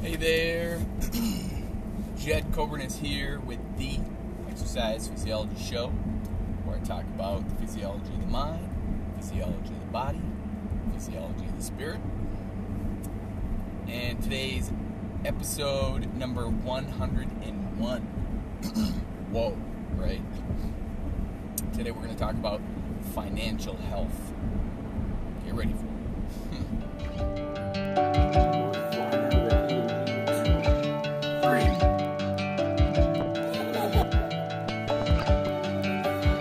Hey there, Jed Coburn is here with the Exercise Physiology Show, where I talk about the physiology of the mind, physiology of the body, physiology of the spirit. And today's episode number 101. Whoa, right? Today we're going to talk about financial health. Get ready for it.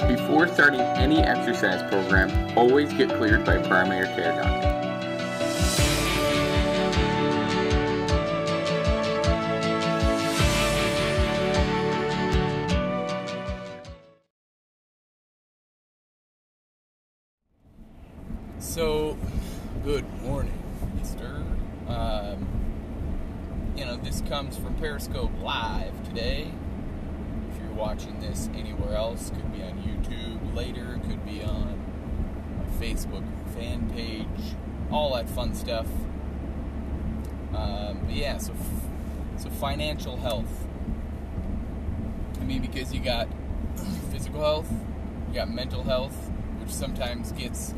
Before starting any exercise program, always get cleared by primary care doctor. So, good morning, mister. This comes from Periscope Live today. If you're watching this anywhere else, could be on YouTube later, could be on my Facebook fan page, all that fun stuff. So financial health. I mean, because you got physical health, you got mental health, which sometimes gets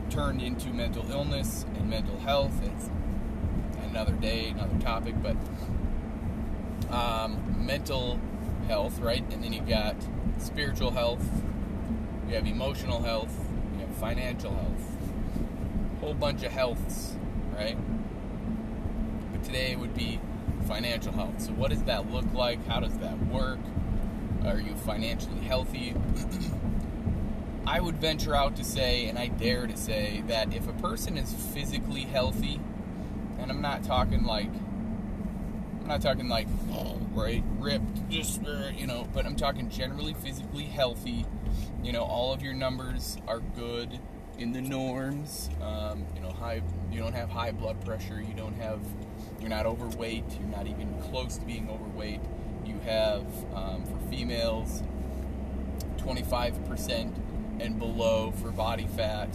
turned into mental illness and mental health. It's another day, another topic, but mental health, right? And then you got spiritual health, you have emotional health, you have financial health, whole bunch of healths, right? But today would be financial health. So what does that look like? How does that work? Are you financially healthy? I would venture out to say, and I dare to say, that if a person is physically healthy, and I'm not talking like, right, ripped, just, but I'm talking generally physically healthy, all of your numbers are good in the norms, you don't have high blood pressure, you're not overweight, you're not even close to being overweight, you have, for females, 25% and below for body fat,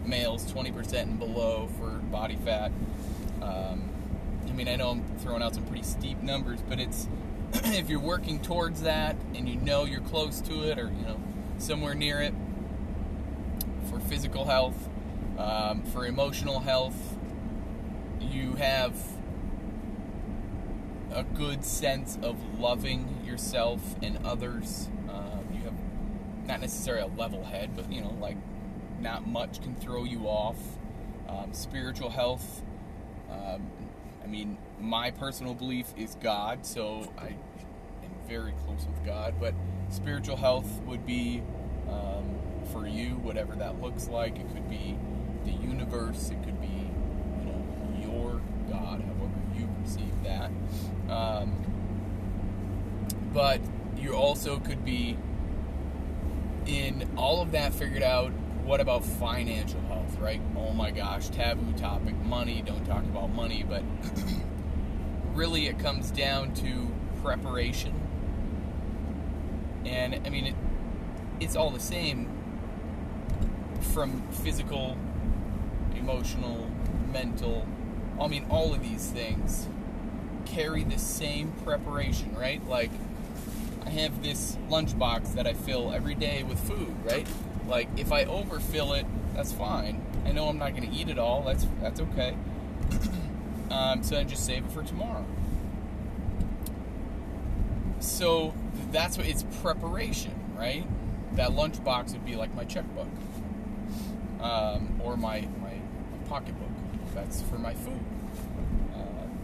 males 20% and below for body fat. I know I'm throwing out some pretty steep numbers, but it's if you're working towards that and you're close to it or somewhere near it for physical health, for emotional health, you have a good sense of loving yourself and others. You have not necessarily a level head, but not much can throw you off. Spiritual health, my personal belief is God, so I am very close with God, but spiritual health would be, for you, whatever that looks like. It could be the universe, it could be, your God, however you perceive that. But you also could be, in all of that figured out, what about financial health, right? Oh my gosh, taboo topic, money, don't talk about money, but really it comes down to preparation. And it's all the same from physical, emotional, mental, all of these things carry the same preparation, right? Like, I have this lunchbox that I fill every day with food, right? Like, if I overfill it, that's fine. I know I'm not going to eat it all. That's okay. So I just save it for tomorrow. So that's what it's preparation, right? That lunchbox would be like my checkbook, or my pocketbook. That's for my food.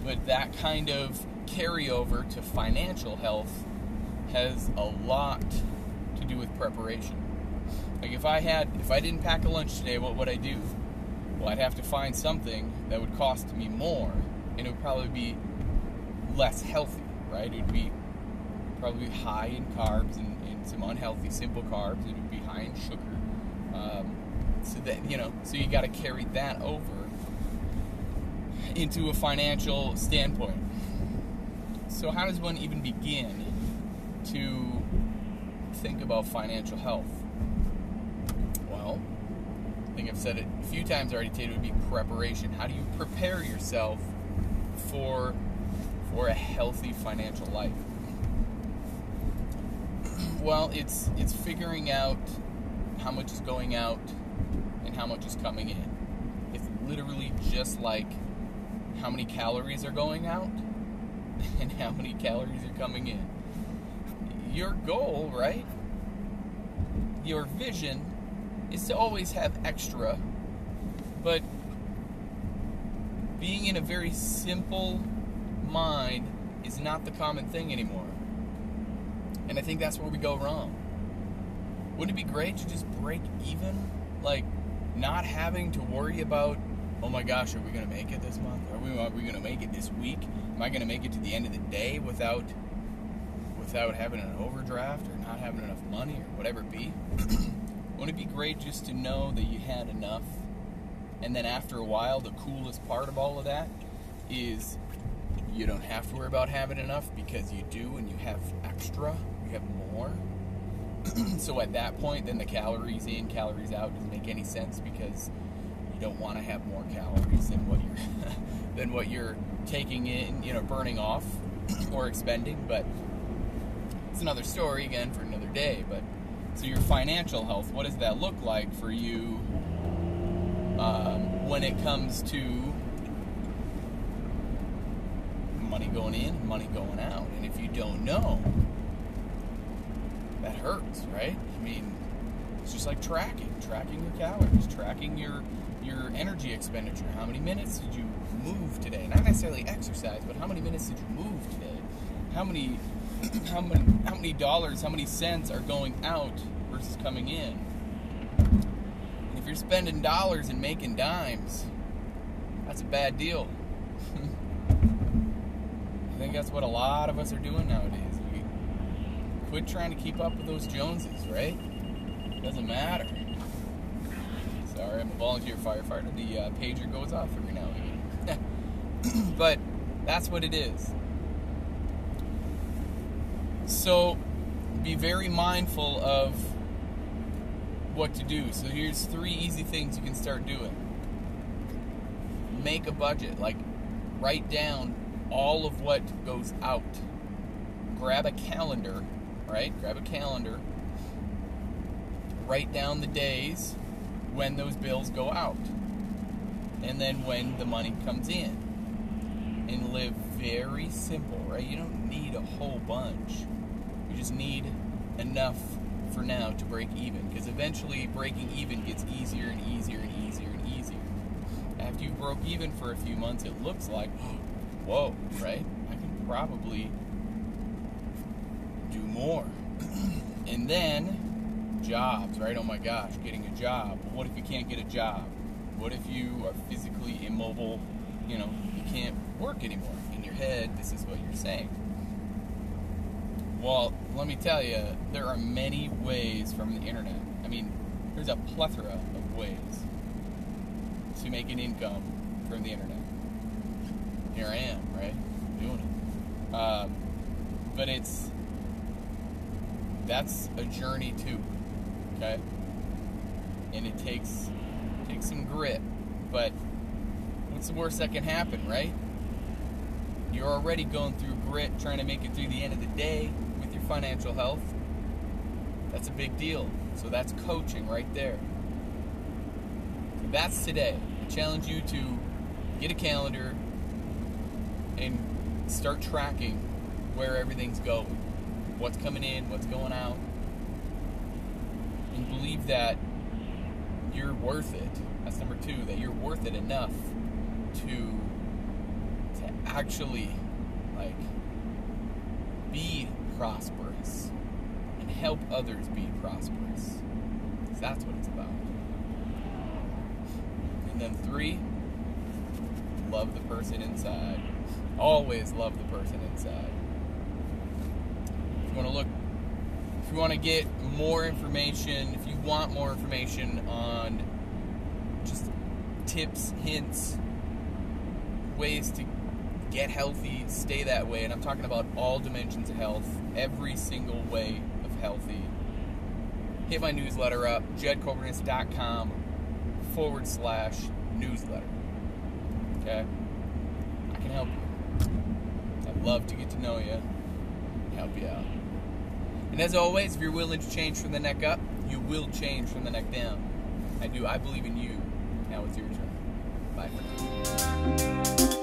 But that kind of carryover to financial health has a lot to do with preparation. Like, if I didn't pack a lunch today, what would I do? Well, I'd have to find something that would cost me more, and it would probably be less healthy, right? It would be probably high in carbs and some unhealthy simple carbs. It would be high in sugar. So you got to carry that over into a financial standpoint. So how does one even begin to think about financial health? Well, I think I've said it a few times already today. It would be preparation. How do you prepare yourself for a healthy financial life? Well, it's figuring out how much is going out and how much is coming in. It's literally just like how many calories are going out and how many calories are coming in. Your goal, right? Your vision is to always have extra, but being in a very simple mind is not the common thing anymore. And I think that's where we go wrong. Wouldn't it be great to just break even? Like, not having to worry about, oh my gosh, are we going to make it this month? Are we going to make it this week? Am I going to make it to the end of the day without having an overdraft or not having enough money or whatever it be? Wouldn't it be great just to know that you had enough? And then after a while, the coolest part of all of that is you don't have to worry about having enough because you do, and you have extra, you have more. So at that point, then the calories in, calories out doesn't make any sense because you don't want to have more calories than what you're taking in, burning off or expending. But it's another story again for another day. But so your financial health, what does that look like for you when it comes to money going in, money going out? And if you don't know, that hurts, right? I mean, it's just like tracking your calories, tracking your energy expenditure. How many minutes did you move today? Not necessarily exercise, but how many minutes did you move today? How many dollars, how many cents are going out versus coming in? And if you're spending dollars and making dimes, that's a bad deal. I think that's what a lot of us are doing nowadays. We quit trying to keep up with those Joneses, right? Doesn't matter. Sorry, I'm a volunteer firefighter. The pager goes off every now and again. But that's what it is. So be very mindful of what to do. So here's 3 easy things you can start doing. Make a budget. Like, write down all of what goes out. Grab a calendar, right? Grab a calendar. Write down the days when those bills go out. And then when the money comes in. And live very simple, right? You don't need a whole bunch. You just need enough for now to break even. Because eventually breaking even gets easier and easier and easier and easier. After you broke even for a few months, it looks like, whoa, right? I can probably do more. And then jobs, right? Oh my gosh, getting a job. What if you can't get a job? What if you are physically immobile? You can't work anymore. In your head, this is what you're saying. Well, let me tell you, there are many ways from the internet. I mean, there's a plethora of ways to make an income from the internet. Here I am, right? Doing it. But that's a journey too, okay? And it takes some grit, but what's the worst that can happen, right? You're already going through grit, trying to make it through the end of the day with your financial health. That's a big deal. So that's coaching right there. So that's today. I challenge you to get a calendar and start tracking where everything's going. What's coming in, what's going out. And believe that you're worth it. That's number 2, that you're worth it enough to actually, be prosperous and help others be prosperous. Because that's what it's about. And then 3, love the person inside. Always love the person inside. If you want to get more information, if you want more information on just tips, hints, ways to get healthy, stay that way, and I'm talking about all dimensions of health, every single way of healthy, hit my newsletter up, jedcoburnus.com/newsletter. Okay? I can help you. love to get to know you and help you out. And as always, if you're willing to change from the neck up, you will change from the neck down. I believe in you. Now it's your turn. Bye for now.